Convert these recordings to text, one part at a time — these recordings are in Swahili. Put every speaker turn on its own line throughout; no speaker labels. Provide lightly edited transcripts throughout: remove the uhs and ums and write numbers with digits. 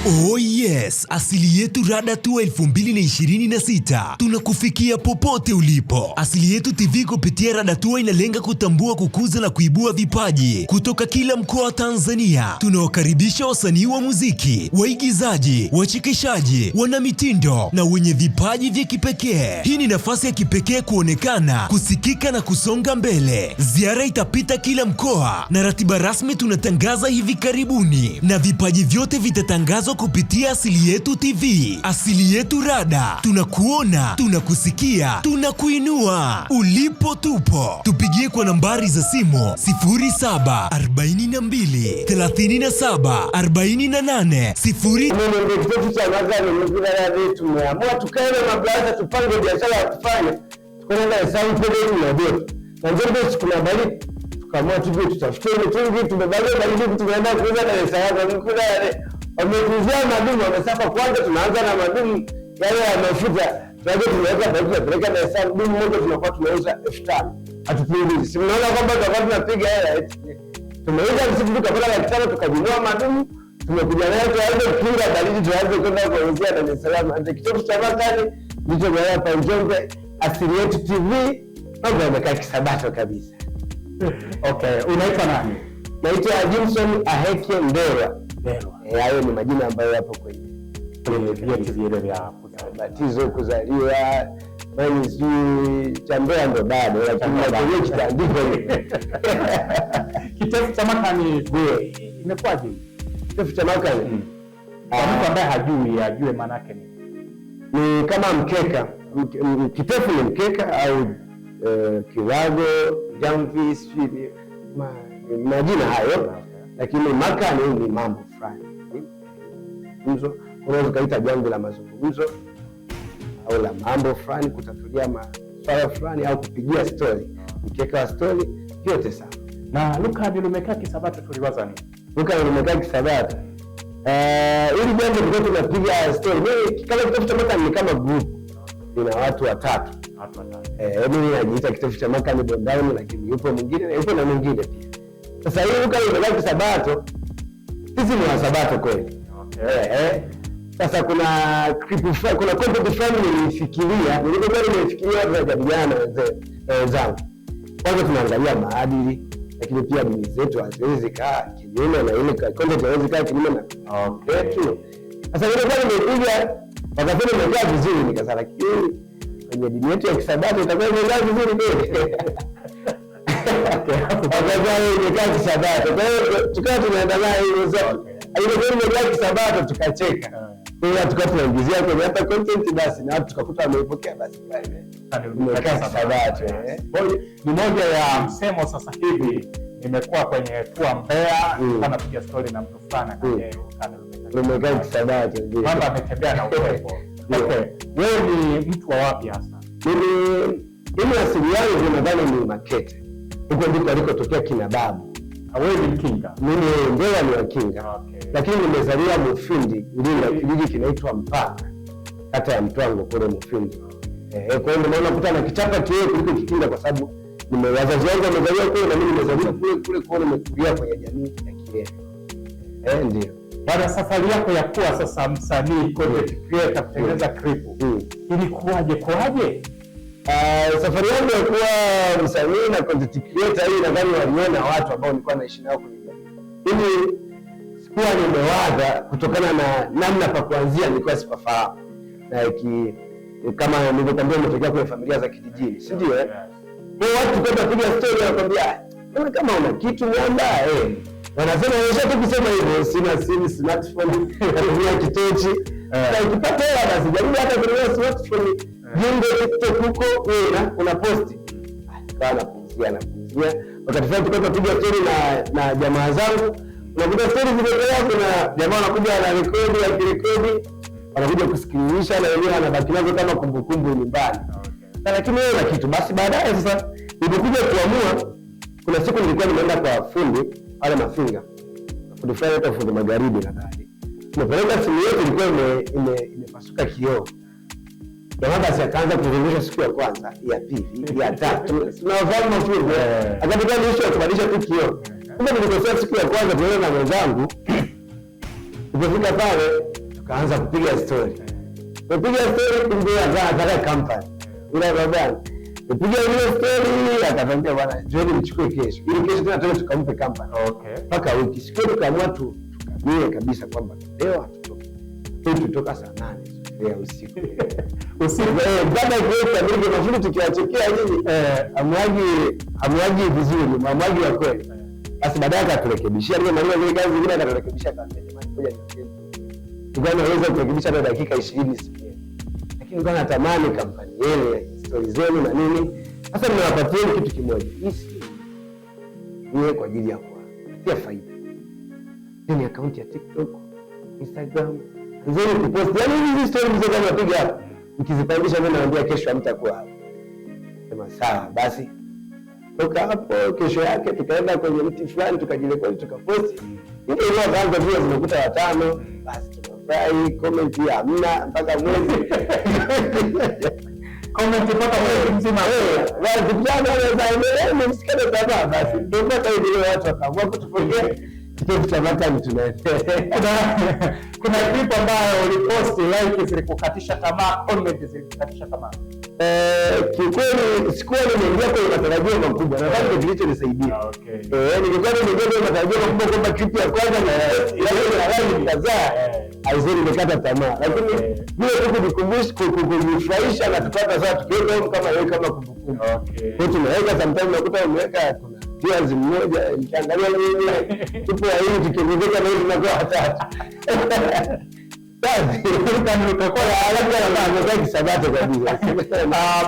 Oh yes, Asili Yetu Rada Tour 2026. Tunakufikia popote ulipo. Asili Yetu TV kupitia Rada Tour inalenga kutambua, kukuza na kuibua vipaji kutoka kila mkoa wa Tanzania. Tunawakaribisha wasanii wa muziki, waigizaji, wachekeshaji, wanamitindo na wenye vipaji vya kipekee. Hii ni nafasi ya kipekee kuonekana, kusikika na kusonga mbele. Ziara itapita kila mkoa na ratiba rasmi tunatangaza hivi karibuni, na vipaji vyote vitatangazwa kupitia Asili Yetu TV. Asili Yetu Rada, tunakuona, tunakusikia, tunakuinua. Ulipo tupo. Tupigie kwa nambari za simu 0742 37 48 0.
Kituo cha magari ni tumeamua tukae na mablaza tupange biashara tufanye. Tukaenda hesabu pale na ndio. Na ndio kuna bali tukaamua tuje tutafute mitungi tumebalia bali tumeenda kuuza na hesabu kuna wametuzia madumu wamesafa. Kwanza tunaanza na madumu yale ya mafuta. Tunaweza tunaweka baki tunapeleka na hesabu dumu moja tunakuwa tunauza 5000. Hatupunguzi. Si mnaona kwamba tutakuwa tunapiga hela. Tumeuza sisi tukapata 500 tukajinua madumu. Tumekuja nayo tuanze kukinga baridi tuanze kwenda kuongea na Dar es Salaam. Hata kitoto cha makani ndicho kwa hapa Njombe. Asili Yetu TV mambo yamekaa kisabato kabisa.
Okay, unaitwa nani?
Naitwa Jimson Aheke Ndelwa. Hayo ni majina ambayo yapo kwenye
vyeti vile vya
batizo, kuzaliwa, mimi si chambea ndo bado, lakini kwenye kitaandiko
kitabu cha makani imekwaje?
Kitabu cha makani
kwa mtu ambaye hajui ajue maana yake
ni kama mkeka. Kitabu ni mkeka au kiwago, jamvi, siri majina hayo, lakini makani ni mambo fulani. Mzo unaweza kaita jambo la mazungumzo au la mambo fulani, kutatulia maswala fulani au kupigia story, mkeka wa story, yote sawa.
Na Luka limekaa kisabato tuliwaza nini?
Luka limekaa kisabato. Ili jambo ndio tunapiga story. Mimi kama kitabu cha makani ni kama group. Ina watu watatu. Mimi najiita kitabu cha makani Bondown, lakini yupo mwingine na yupo na mwingine pia. Sasa hii Luka limekaa kisabato. Sisi ni wasabato kweli. Sasa kuna clip fulani, kuna content fulani nilifikiria, nimefikiria tunajadiliana wenzangu. Kwanza tunaangalia maadili, lakini pia dini zetu haziwezi kaa kinyume na ile content haiwezi kaa kinyume na yetu. Sasa ile bwana nimepiga wakasema imekaa vizuri, nikasema lakini kwenye dini yetu ya Kisabato itakuwa imekaa vizuri kweli. Wakazaa imekaa Kisabato. Kwa hiyo tukawa tunaendelea hiyo zote. Ile ndio imekaa Kisabato tukacheka. Kwa hiyo tukawa tunaingizia kwenye hata content basi na watu tukakuta wameipokea basi pale. Imekaa Kisabato.
Ni moja ya msemo sasa hivi nimekuwa kwenye tour Mbeya, napiga story na mtu fulani kwenye
imekaa Kisabato.
Mambo ametembea na upepo. Okay. Wewe ni mtu wa wapi hasa?
Mimi asili yangu nadhani ni Makete. Huko ndiko alikotokea kina babu.
Wewe ni Mkinga?
Mimi Ndelwa ni Wakinga.
Okay. Lakini
nimezaliwa Mufindi, kijiji kinaitwa Mpanga, kata ya Mtwango kule Mufindi. Kwa hiyo ndio nakuta na kichapa kile kuliko Kikinga kwa sababu wazazi wangu wamezaliwa kule na mimi nimezaliwa kule kwa nimekulia kwenye jamii ya Kilele. Ndio.
Baada ya safari yako ya kuwa sasa msanii, content creator, kutengeneza clip, ilikuwaje kwaje?
Safari yangu ya kuwa msanii na content creator hii nadhani waliona watu ambao nilikuwa naishi nao kwenye jamii. Mimi sikuwa nimewaza kutokana na namna pa kuanzia nilikuwa sipafahamu. Na kama nilivyokuambia nimetokea kwenye familia za kijijini, si ndio? Kwa watu kwenda kupiga story wanakuambia, "Wewe kama una kitu mwamba wanasema wewe tu kusema hivyo, sina simu, smartphone, natumia kitochi. Na ukipata hela basi jaribu hata kununua smartphone. Jingo TikTok huko wewe una post." Kana kuuzia. Wakati fulani tukapiga story na jamaa zangu. Unakuta story zimetoka, kuna jamaa wanakuja na rekodi ya kirekodi, wanakuja kusikiliza na wenyewe wanabaki nazo kama kumbukumbu nyumbani. Lakini wewe una kitu. Basi baadaye sasa nilikuja kuamua, kuna siku nilikuwa nimeenda kwa fundi pale Mafinga. Fundi fulani anaitwa fundi Magharibi nadhani. Tumepeleka simu yetu ilikuwa imepasuka kioo. Jamaa basi akaanza kuzungusha siku ya kwanza, ya pili, ya tatu. Tunawafahamu mafundi. Akataka niisho kubadilisha tu kioo. Kumbe nilikosea siku ya kwanza tunaenda na mwenzangu. Tulipofika pale tukaanza kupiga story. Kupiga story kumbe anataka company. Ila baba kupiga ile story akatambia bwana John mchukue kesho. Ili kesho tena tukampe company.
Okay.
Paka wiki siku tukaamua tukabie kabisa kwamba leo hatutoki. Tutoka saa 8 ya usiku. Usiku baada ya kuweka ndio mafuta tukiachekea nini amwaji vizuri, amwaji wa kweli. Basi baadaye akaturekebishia ile maneno ile kazi nyingine akaturekebisha kama jamani ngoja niongeze. Naweza kurekebisha hata dakika 20 sikia. Lakini kwa natamani kampani yenu, stories zenu na nini. Sasa ninawapatia kitu kimoja. Hii si ni kwa ajili ya kuwapatia faida. Ni account ya TikTok, Instagram, nzuri kupost. Yaani hizi stories hizo kama napiga hapa. Nikizipandisha mimi naambia kesho hamtakuwa hapa. Sema sawa basi. Toka hapo kesho yake tukaenda kwenye mti fulani tukajirekodi tukaposti. Ndio ile kwanza pia zimekuta 5 basi tunafurahi, comment ya hamna mpaka mwezi. Comment mpaka mwezi mzima. Basi kijana anaweza msikate tamaa basi. Ndio mpaka ile watu wakaamua kutupokea. Kitu cha matani tunaendelea.
Kuna clip ambayo uliposti like zilikukatisha tamaa, comment zilikukatisha tamaa.
Kiukweli sikuwa nimeingia kwenye matarajio makubwa. Nadhani ndio kilichonisaidia. Nilikuwa nimeingia kwenye matarajio makubwa kwamba clip ya kwanza na ile kadhaa haizuri nimekata tamaa. Lakini vile tu kujikumbusha kujifurahisha na tupata sawa tukiweka kama wewe kama kumbukumbu. Kwa tunaweka sometimes nakuta umeweka kuna viazi mmoja nikiangalia mimi tupo hii tukiongezeka na hivi tunakuwa watatu. Basi utakuwa labda na kisabato kabisa.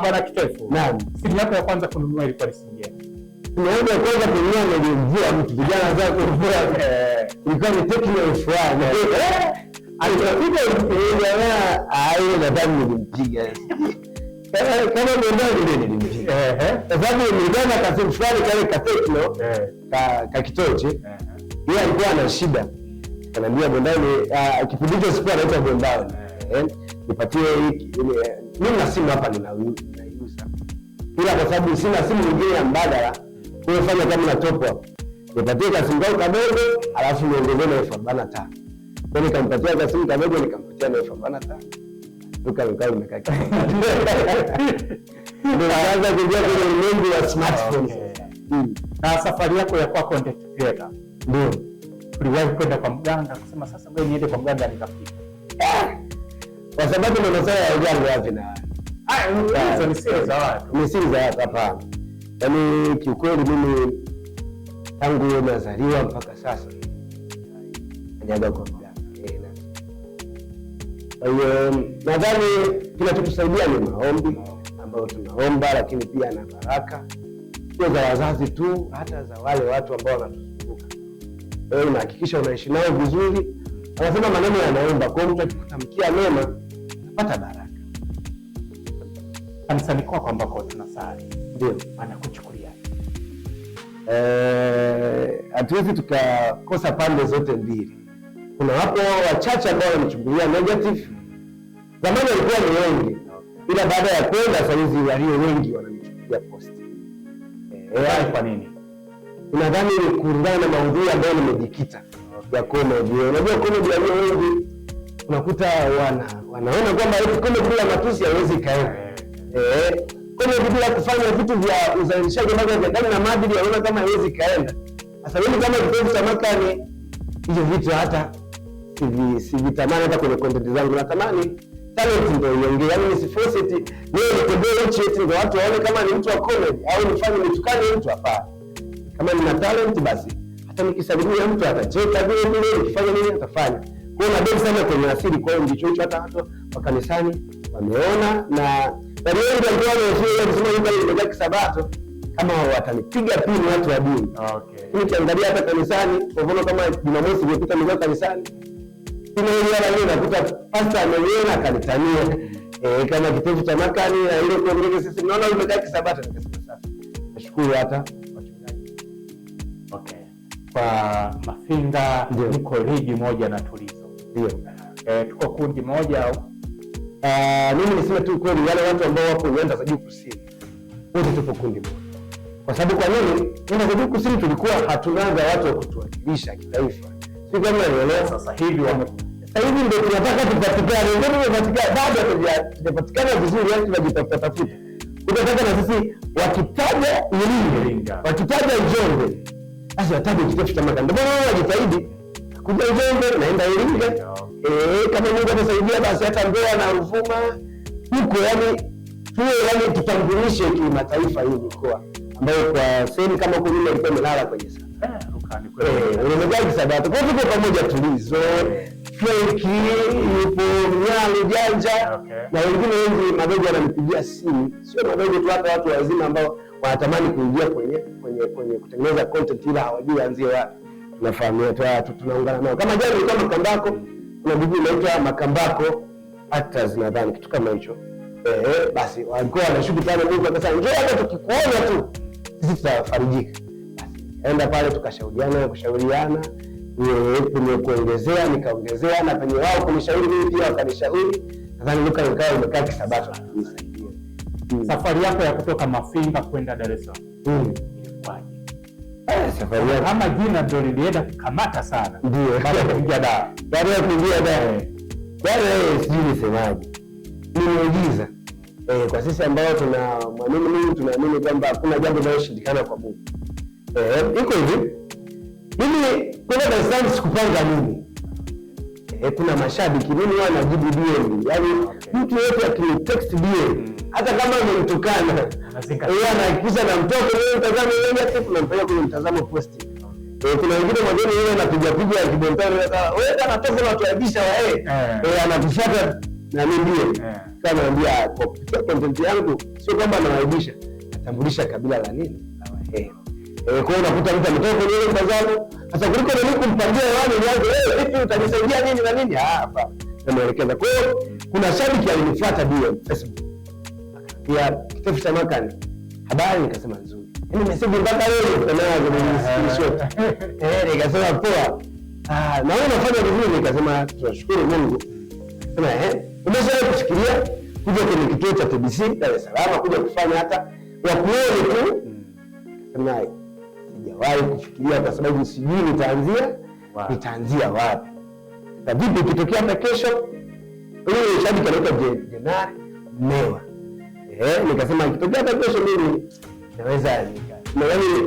Bwana Kitefu.
Naam.
Simu yako ya kwanza kununua ilikuwa ni simu gani?
Simu yangu ya kwanza kununua nilimvua mtu vijana zao kununua. Ilikuwa ni Tecno fulani. Alipofika jamaa ile nadhani nilimpiga. Kama ndio nilimpiga. Sababu nilikuwa na kasimu fulani kale ka Tecno ka kitoche. Yeye alikuwa ana shida. Ananiambia Bondani kipindi hicho sikuwa anaitwa Bondani. Nipatie mimi na simu hapa ninaiuza. Ila kwa sababu sina simu nyingine ya mbadala, kwa hiyo fanya kama na top up. Nipatie kasimu kangu kadogo, alafu niongezee na 45. Kwa hiyo nikampatia kasimu kadogo nikampatia na 45. Tukao nimekaa kidogo. Ndio kwanza kuingia kwenye ulimwengu wa smartphones.
Na safari yako ya kwa content creator.
Ndio.
Uliwahi kwenda kwa mganga kusema sasa wewe niende kwa mganga nikafika?
Kwa sababu ndio masuala ya uganga wapi na
hizo ni siri za watu.
Ni siri za watu hapana. Yaani kiukweli mimi tangu nazaliwa mpaka sasa hajaga kwa mganga. Kwa hiyo nadhani kinachotusaidia ni maombi ambayo tunaomba, lakini pia na baraka sio za wazazi tu, hata za wale watu ambao wanatuzunguka. Wewe unahakikisha unaishi nao vizuri. Anasema maneno yanaomba, kwa mtu akikutamkia mema unapata baraka.
Kanisani kwako ambako tunasali
Ndio
anakuchukulia.
Hatuwezi tukakosa pande zote mbili. Kuna wapo wachache ambao wanachukulia negative. Zamani walikuwa ni wengi. Ila baada ya kwenda sasa hizi walio wengi wananichukulia positive.
Kwa nini?
Nadhani ni kulingana na maudhui ambayo nimejikita ya comedy. Unajua comedy walio wengi unakuta wanaona kwamba comedy bila matusi haiwezi kaenda. Comedy bila kufanya vitu vya uzalishaji ambavyo vinadani na maadili wanaona kama haiwezi kaenda. Sasa mimi kama kitovu cha makani hizo vitu hata sivitamani hata kwenye content zangu. Natamani talent ndio iongee. Yaani nisiforce it niwe nitembee nchi eti ndio watu waone kama ni mtu wa comedy au nifanye nitukane mtu hapana. Kama nina talent basi hata nikisalimia mtu atacheka vile vile, nikifanya nini atafanya. Kwa hiyo nabaki sana kwenye asili. Kwa hiyo ndicho hicho hata watu wa kanisani wameona na wengi ambao wanasema kusema hivi ndio kisabato kama watanipiga pini watu wa dini. Nikiangalia hata kanisani kwa mfano kama Jumamosi iliyopita nilikuwa kanisani. Kuna yule anakuta pastor ameniona akanitania kama kitovu cha makani na ile kuongeza sisi naona umekaa kisabato. Nikasema sasa nashukuru hata wachungaji.
Kwa Mafinga niko ligi moja na Tulizo.
Ndio.
Tuko kundi moja au
mimi niseme tu kweli wale watu ambao wapo uenda za juu kusini wote tupo kundi moja. Kwa sababu kwa nini? Uenda za juu kusini tulikuwa hatunaga watu wa kutuwakilisha kitaifa. Si kama unaelewa
sasa hivi
Sasa hivi ndio tunataka tupatikane, ndio tumepatikana, bado hatujapatikana vizuri, yani tunajitafuta. Tunataka na sisi wakitaja Iringa, wakitaja Njombe, basi wataje kitefu cha Makanda. Mbona wao wajitahidi kuja Njombe, naenda Iringa. Kama Mungu atasaidia, basi hata Mbeya na Ruvuma huko, yani tuwe tutambulishe kimataifa hii mikoa ambayo kwa sehemu kama huko nyuma ilikuwa imelala kwenye sana. Unamegaji Sabato. Kwa tuko pamoja Tulizo, Frenki, yupo Mnyalu Janja na wengine wengi madogo wananipigia simu. Sio madogo tu, hata watu wazima ambao wanatamani kuingia kwenye kutengeneza content ila hawajui anzie wapi. Tunafahamu tunaungana nao. Kama jana ilikuwa Makambako, kuna bibi inaitwa Makambako Actors nadhani kitu kama hicho. Basi walikuwa wanashughuli pale, Mungu akasema njoo hapa tukikuona tu sisi tutafarijika. Enda pale tukashauriana kwenye kuongezea, nikaongezea na penye wao kunishauri mimi pia wakanishauri. Nadhani Luka ikawa imekaa kisabato tunisaidia.
Safari yako ya kutoka Mafinga kwenda Dar es Salaam ilikuwaje?
Safari yako
kama jina ndio lilienda kukamata sana.
Ndio.
Baada ya kuingia Dar.
Baada ya kuingia Dar. Yaani sijui nisemaje. Nimeujiza. Kwa sisi ambao tunamwamini Mungu, tunaamini kwamba hakuna jambo linaloshindikana kwa Mungu. Iko hivi. Mimi kwenda Dar es Salaam sikupanga nini. Kuna mashabiki mimi huwa najibu DM. Yaani mtu yote akinitext DM hata kama amemtukana yeye anahakikisha namtoka mimi mtazamo yeye tu tunampeleka kwenye mtazamo post. Kuna wengine mwingine yeye anapiga kibentani wewe anatoka na tuaibisha anatufuata na mimi ndio. Kama naambia kwa kupitia content yangu sio kwamba anawaibisha, natambulisha kabila la nini? La Wahehe. Kwa hiyo unakuta mtu ametoka kwenye ile mtazamo. Sasa kuliko na mimi kumpangia wale nianze vipi utanisaidia nini na nini? Hapa namuelekeza. Kwa hiyo kuna shabiki alinifuata DM Facebook. Pia kitefu cha Makanda. Habari nikasema nzuri. Yaani message mpaka leo tunaanza kwenye screenshot. Nikasema poa. Na wewe unafanya vizuri, nikasema tunashukuru Mungu. Sema umeshawahi kufikiria kuja kwenye kituo cha TBC Dar es Salaam kuja kufanya hata wakuone tu? Sema sijawahi kufikiria kwa sababu sijui nitaanzia wapi. Na vipi ikitokea hata kesho yule shabiki anaitwa Jenari Mewa. Nikasema ikitokea hata kesho mimi naweza yaani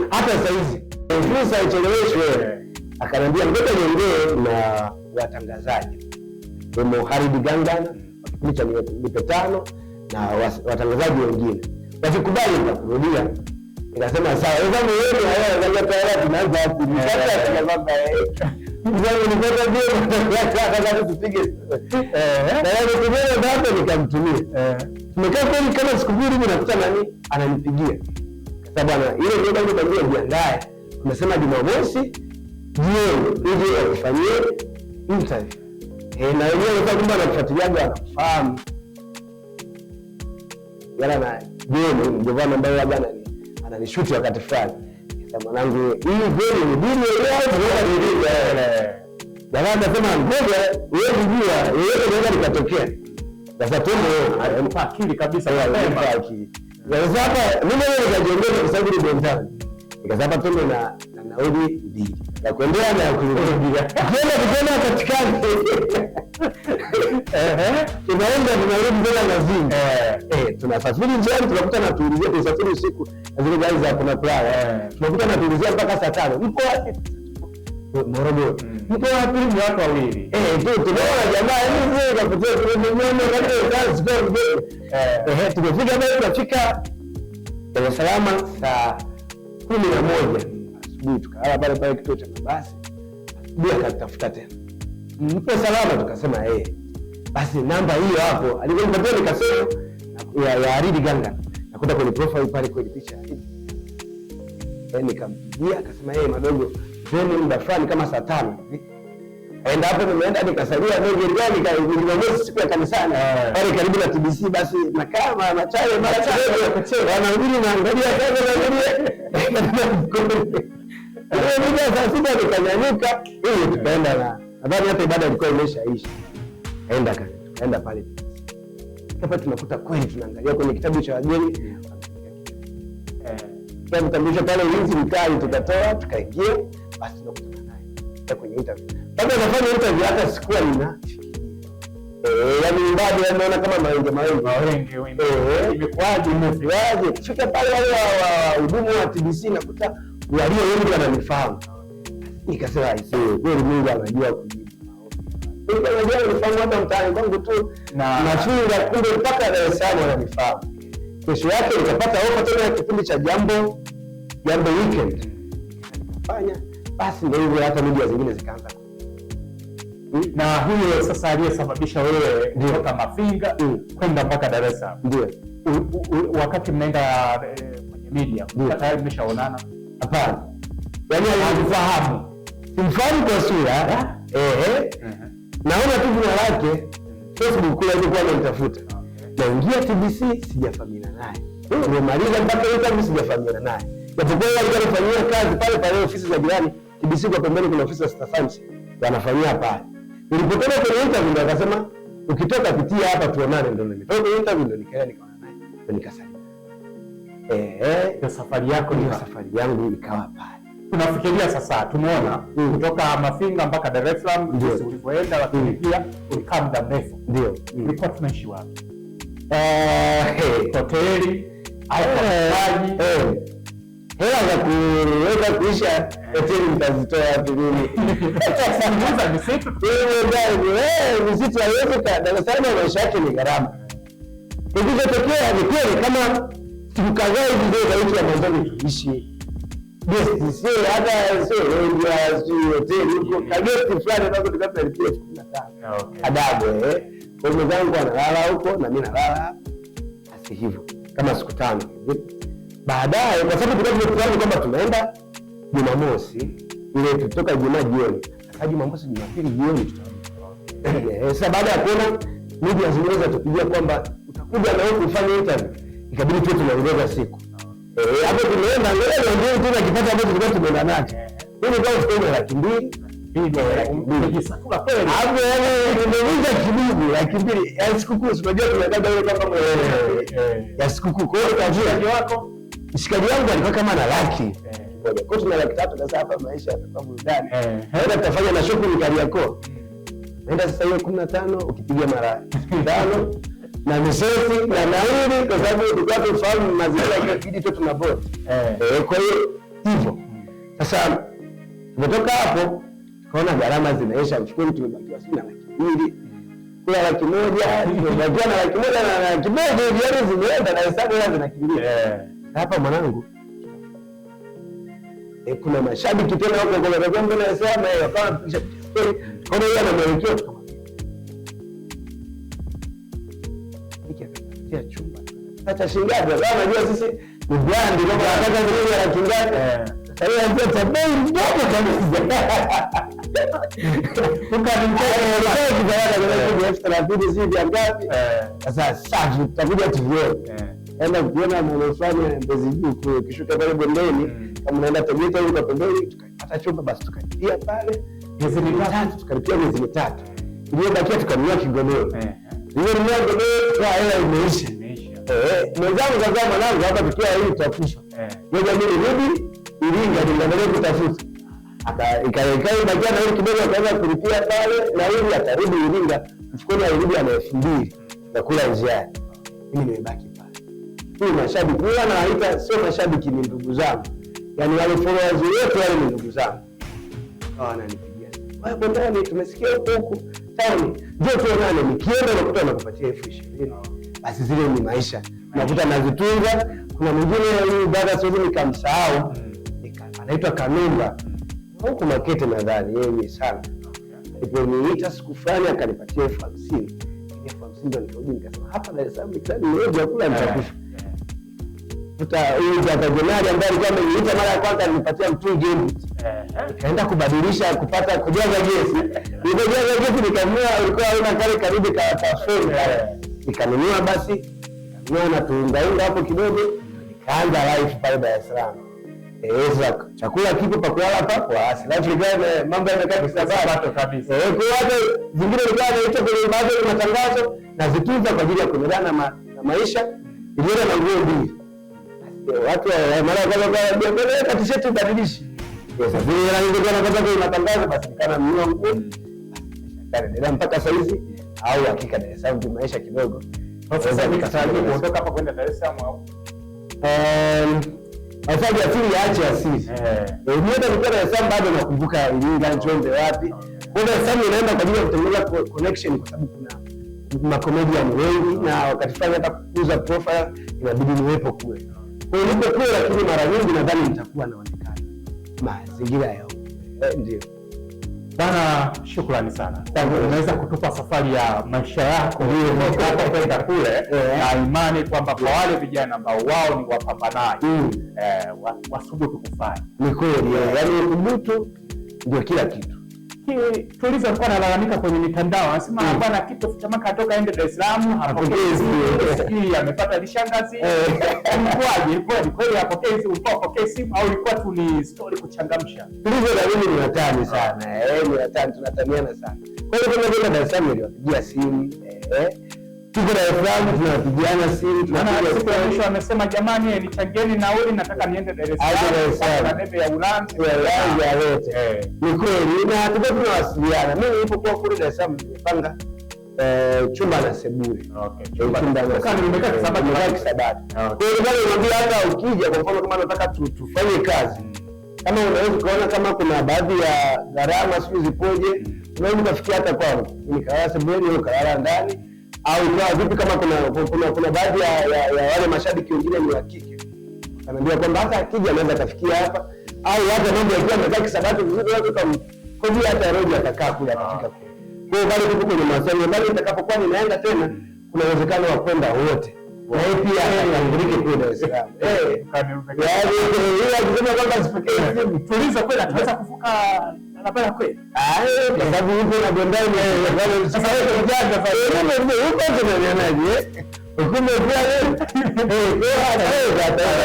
hata saa hizi fursa icheleweshwe. Akaniambia ngoja niongee na watangazaji kama Haridi Gangana kipindi cha Nipe Tano na watangazaji wengine wasikubali nitakurudia. Nikasema sawa, wewe wewe angalia tayari tunaanza hapo. Sasa tunababa ndio nipata bio nataka tupige na yeye tumeona hapo nikamtumia. Tumekaa kweli kama siku mbili mimi nakuta nani ananipigia. Sasa bwana ile ndio ndio jiandae. Umesema Jumamosi jioni nije ufanyie interview. Na yeye kwa kwamba anakufuatiliaga anakufahamu. Yala na jioni ndio bwana ambaye labda ananishuti wakati fulani. Sasa mwanangu hii kweli ni dini leo au ni dini? Jamaa anasema ngoja wewe unajua wewe ndio nikatokea. Sasa tumo alimpa akili kabisa alimpa akili. Sasa hapa mimi leo nikajiongeza kwa sababu ni benzani. Nikasema tumo na nauli mbili. Na kuendelea na kurudia. Kwenda katikati. Tunaenda tunarudi bila lazima. Tunasafiri njiani tunakuta na tuulizia kusafiri usiku. Na zile gari za kuna kulala. Tunakuta na tuulizia mpaka saa 5. Mko wapi? Morogoro. Mko wapi? Ni watu wawili. Tunaona jamaa hizi kapotea tumenyona katika kazi kwa mbele. Tumefika pale tunafika Dar es Salaam saa 11 asubuhi tukalala pale kituo cha mabasi. Bila akatafuta tena. Mpo salama tukasema basi namba hiyo hapo alinipatia nikasema ya Haridi Gangana. Nakuta kwenye profile pale kwa picha Haridi. Nikampigia akasema madogo zeni muda fulani kama saa 5 hivi. Aenda hapo nimeenda nikasalia ndio gani Jumamosi siku ya kanisani. Pale karibu na TBC basi na kama na chai mara kidogo kucheza. Wanarudi naangalia kaza na ndio saa 6 tukanyanyuka ili tukaenda na nadhani hata ibada ilikuwa imeshaisha. Kaenda pale. Hapa tunakuta kweli tunaangalia kwenye kitabu cha wageni. Kitabu tambisha pale ulinzi mkali tukatoa tukaingia basi tunakutana naye. kwenye interview. Kabla nafanya interview hata sikuwa nina yaani bado naona kama mawenge imekuaje kufika pale wale wahudumu wa TBC nakuta walio wengi wananifahamu. Nikasema aisee, kweli Mungu anajua kujibu maombi. Mungu anajua kunifahamu hata mtaani kwangu tu na shule, kumbe mpaka Dar es Salaam wananifahamu. Kesho yake nikapata ofa tena ya kipindi cha Jambo Weekend. Nikafanya basi, ndio hivyo, hata media zingine zikaanza.
Na huyo sasa aliyesababisha wewe kutoka Mafinga kwenda mpaka Dar es Salaam,
ndio
wakati mnaenda kwenye media tayari mmeshaonana?
Hapana, yaani alifahamu, simfahamu kwa sura, naona tu jina lake Facebook kule alikuwa ananitafuta. Naingia TBC sijafahamiana naye. Nimemaliza mpaka interview sijafahamiana naye. Japokuwa yeye alikuwa anafanyia kazi pale pale ofisi za jirani. TBC kwa pembeni kuna ofisi ya Stafansi wanafanyia pale. Nilipotoka kwenye interview ndo akasema ukitoka pitia hapa tuonane, ndo nimetoka kwenye interview ndo nikaenda nikaona naye. Ndo nikasalimia.
Safari yako
ni safari yangu ikawa pale.
Tunafikiria sasa tumeona kutoka Mafinga mpaka Dar es Salaam jinsi ulivyoenda, lakini pia ulikaa muda mrefu.
Ndio.
Ulikuwa tunaishi wapi? Hoteli au maji?
Hela za kuweza kuisha hoteli mtazitoa wapi mimi?
Sasa misitu.
Misitu haiwezi ka Dar es Salaam, maisha yake ni gharama. Ikitokea ni kweli kama siku kadhaa hivi ndio wiki ya mwanzoni tuishi. Yes, sio hata sio ndio sio hoteli huko kageti fulani ndio tukapata lipia 15. Okay. Adabu kwa hiyo mwanangu analala huko na mimi nalala. Basi hivyo kama siku 5 hivi. Baadaye kwa sababu tulikuwa kwamba tunaenda Jumamosi, ile tutoka Ijumaa jioni. Sasa Jumamosi Jumapili jioni tutarudi. Sasa baada ya kuona media zinaweza tupigia kwamba utakuja na huko ufanye interview, ikabidi tu tunaongeza siku. Hapo tumeenda ndio tena kipata hapo tulikuwa tumeenda nacho. Mimi kwa siku 200,000
umejisakula kweli.
Hapo nimeuza kidogo 200,000 ya sikukuu. Unajua tunaenda ile kama ya sikukuu. Kwa hiyo tajiri wako mshikaji wangu alikuwa kama na laki moja. Kwa tuna laki 3. Sasa hapa maisha yatakuwa burudani. Naenda tutafanya na shopping Kariakoo. Naenda sasa hiyo 15 ukipiga mara 5 na miseti na nauli, kwa sababu tulikuwa tufahamu mazingira ya kidi tu tuna boti. Kwa hiyo hivyo. Sasa tumetoka hapo tukaona gharama zinaisha, mshukuru tumebakiwa sina laki 2. Kwa laki 1 tumebakiwa na laki 1 na laki 1 hivi zimeenda na hesabu hizo zinakimbia. Hapa mwanangu kuna mashabiki tena wako kwa sababu mbona nasema wakawa kisha kwa hiyo anamwelekea tukamwambia nikiapatia chumba hata shilingi ngapi? Unajua sisi ni brand kama nataka zile laki ngapi. Sasa hiyo ndio tabei ndogo kabisa. Tukanitoa kidogo kwa 30 hivi ngapi. Sasa safi tutakuja tuvione. Enda kuona mwanafanya Mbezi Juu kule, kishuka pale bondeni, kama unaenda Tegeta huko pembeni, tukapata chumba basi tukalipia pale miezi 3, tukalipia miezi 3. Iliyobakia tukanunua kigodoro. Ile nunua godoro kwa hela imeisha. Mwenzangu kaza mwanangu hapa tukiwa hii tutakufa. Ngoja mimi rudi Iringa niendelee kutafuta. Ikaekai bakia na ile kidogo akaanza kulipia pale na hivi atarudi Iringa. Mfukoni alirudi ana 2,000 na kula njiani. Mimi nimebaki huyu mashabiki wao wanaita sio mashabiki, ni ndugu zangu, yani wale followers wote wale ni ndugu zangu. Hao wananipigia, wewe bondani tumesikia huko town, njoo tuonane. Nikienda nakuta wanakupatia 20,000. Basi zile ni maisha, nakuta nazitunza. Kuna mwingine huyu dada siwezi nikamsahau, anaitwa Kanumba huko Makete nadhani, yeye sana aliponiita siku fulani akanipatia 50,000. 50,000 ndio nikarudi nikasema hapa Dar es Salaam nikitaka niende kula nitakufa. Huyu Jajenari ambaye alikuwa ameniita mara ya kwanza alinipatia mtungi hivi. Nikaenda kubadilisha kupata kujaza gesi. Nilipojaza gesi nikanunua, ulikuwa hauna kale karibu ka phone pale. Nikanunua basi, nikanunua na tuungaunga hapo kidogo, nikaanza life pale Dar es Salaam. Sasa chakula kipo pa kulala papo, life gani mambo yamekaa kisabato kabisa. Kwa hata zingine nilikuwa naita kwenye baadhi ya matangazo na zitunza kwa ajili ya kuendelea na maisha. Iliona na nguo mbili. Watu mara kwa biashara t-shirt ubadilishi. Sasa vile nilikuwa napata kwa matangazo basi nikana mnyongo. Ndio mpaka sasa hizi au hakika Dar es Salaam maisha kidogo.
Sasa nikatarajia kuondoka hapa kwenda Dar es Salaam au
Asaje asili aache asili. Mimi ndio Dar es Salaam bado nakumbuka Iringa, Njombe wapi. Kwa Dar es Salaam inaenda kwa ajili ya kutengeneza connection kwa sababu kuna makomedian wengi na wakati fulani hata kukuza profile inabidi niwepo kule. Kwa hiyo nipo kule, lakini mara nyingi nadhani nitakuwa naonekana mazingira yao. Ndio.
Bana, shukrani sana. Unaweza kutupa safari ya maisha yako hata kwenda kule, na imani kwamba kwa wale vijana ambao wao ni wapambanaji wasubutu kufanya. Ni kweli,
yaani uthubutu ndio kila kitu.
Tulizo alikuwa analalamika kwenye mitandao, anasema bwana Kitofauti Chamaka atoka aende Dar es Salaam, hapokezi, sikii amepata lishangazi. Ilikuwaje? Kweli hapokezi, ulipokea simu au ilikuwa tu ni story kuchangamsha?
Tulizo na mimi ni watani sana. Ni watani, tunataniana sana. Kwa hiyo kama vile Dar es Salaam niliwapigia simu, tuko Dar es Salaam tunapigiana simu,
tunapiga siku ya mwisho amesema jamani nichangieni nauli nataka niende Dar es Salaam na ndege ya Ulanzi
ya yote. Ni kweli na tunawasiliana. Mimi nilipokuwa kule Dar es Salaam nimepanga chumba na sebule.
Chumba na nimekaa Kisabati.
Kwa hiyo bado niambia hata ukija kwa mfano kama nataka tufanye kazi. Kama unaweza kuona kama kuna baadhi ya gharama sio zipoje, unaweza kufikia hata kwangu. Nikalala sebule au kalala ndani. Au kwa vipi kama kuna baadhi ya wale mashabiki wengine ni wa kike. Ananiambia kwamba hata akija anaweza kafikia hapa au hata mambo yakiwa yamekaa Kisabati vizuri watu kama kwa hata roho atakaa kule atafika kule. Kwa hiyo bado tuko kwenye mawasiliano, bali nitakapokuwa ninaenda tena kuna uwezekano wa kwenda wote. Na yeye pia atangurike kule Dar es Salaam. Yaani yeye akisema kwamba sipokee simu tulizo kwenda tunaweza kuvuka barabara kweli. Kwa sababu yupo na bondani wale sasa wewe unajanga pale. Yupo tunanianaje? Hukumu pia wewe.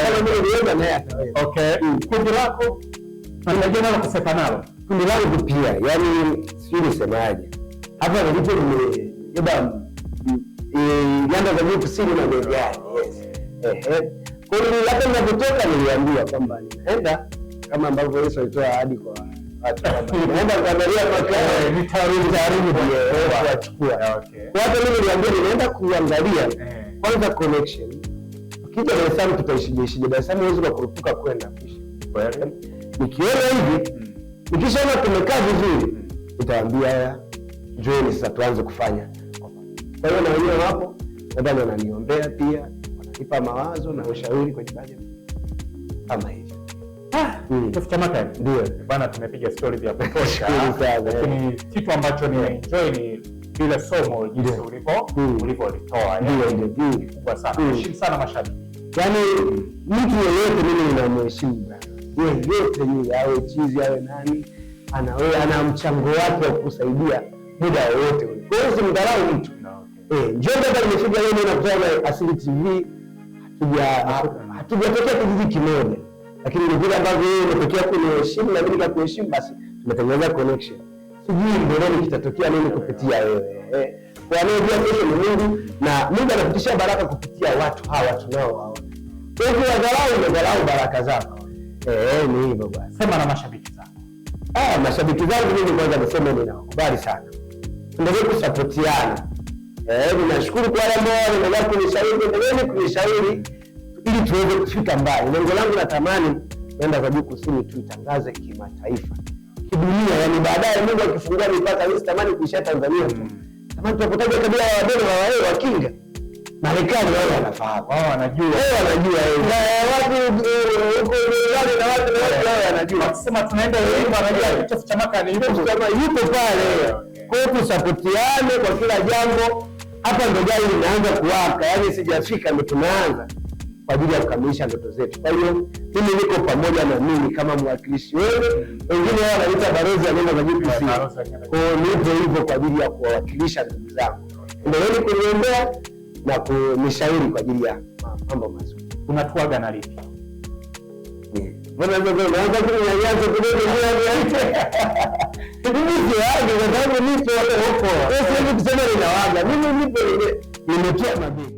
Kama mimi nienda naye ataweza.
Okay. Kundi lako unajua nalo kusepa nalo.
Kundi langu pia, yaani sio nisemaje. Hapa nilipo nimebeba nyanda za juu kusini na gari. Kwa hiyo labda ninapotoka niliambiwa kwamba ninaenda kama ambavyo Yesu alitoa ahadi kwa watu. Naenda kuangalia makao nitarudi kuachukua. Kwa hata mimi niliambiwa ninaenda kuangalia kwanza connection. Ukija Dar es Salaam tutaishije? Dar es Salaam huwezi kurupuka kwenda kuishi. Nikiona hivi nikishaona tumekaa vizuri nitawaambia join sasa tuanze kufanya. Kwa hiyo na wenyewe hapo nadhani wananiombea pia, wananipa mawazo na ushauri kwa baadhi kama hivi.
Kitofauti Chamaka ndio bwana, tumepiga story vya kutosha, lakini kitu ambacho ni enjoy ni ile somo jinsi ulivyolitoa,
ndio
kubwa sana. Heshima sana mashabiki,
yaani mtu yeyote mimi ninamheshimu yeyote yule, awe chizi awe nani, ana mchango wake wa kusaidia muda wote ule. Kwa hiyo simdharau mtu. Njombe hapa nimefika leo na kutoa Asili TV, hatujatokea kijiji kimoja, lakini ni vile ambavyo wewe umetokea kuniheshimu na mimi nikakuheshimu, basi tumetengeneza connection. Sijui mbeleni kitatokea nini kupitia wewe. Kwa nini pia kesho ni Mungu na Mungu anapitisha baraka kupitia watu hawa tunaowaona. Kwa hiyo dharau baraka zako. Ni hivyo bwana.
Sema na mashabiki zako.
Mashabiki zangu mimi kwanza nasema ninawakubali sana. Endelee kusapotiana. Ninashukuru kwa wale ambao wanaendelea kunishauri ili tuweze kufika mbali. Lengo langu natamani kwenda za juu kusini tuitangaze kimataifa, kidunia, yani baadaye Mungu akifungua mipaka mimi sitamani kuishia Tanzania tu. Tamani tunapotaja kabila ya Wabena wa Wakinga, Marekani wao wanafahamu.
Wao wanajua.
Watu huko wale na watu wao wanajua.
Wakisema tunaenda leo wanajua Kitofauti Chamaka ni
yupo pale. Kwa hiyo tusapotiane kwa kila jambo. Hapa ndo gari linaanza kuwaka, yani sijafika ndo tunaanza kwa ajili ya kukamilisha ndoto zetu. Kwa hiyo mimi niko pamoja na mimi kama mwakilishi wenu, wengine wao wanaita balozi ya neno la GPC. Kwa hiyo nipo hivyo kwa ajili ya kuwakilisha ndugu zangu. Endeleeni kuniombea na kunishauri kwa ajili ya mambo mazuri.
Unatuaga na lipi?
Mbona naanza kunyanyasa kidogo Mimi siwaga kwa sababu nipo huko. Wewe sasa kusema ninawaga. Mimi nipo nimetia mabegi.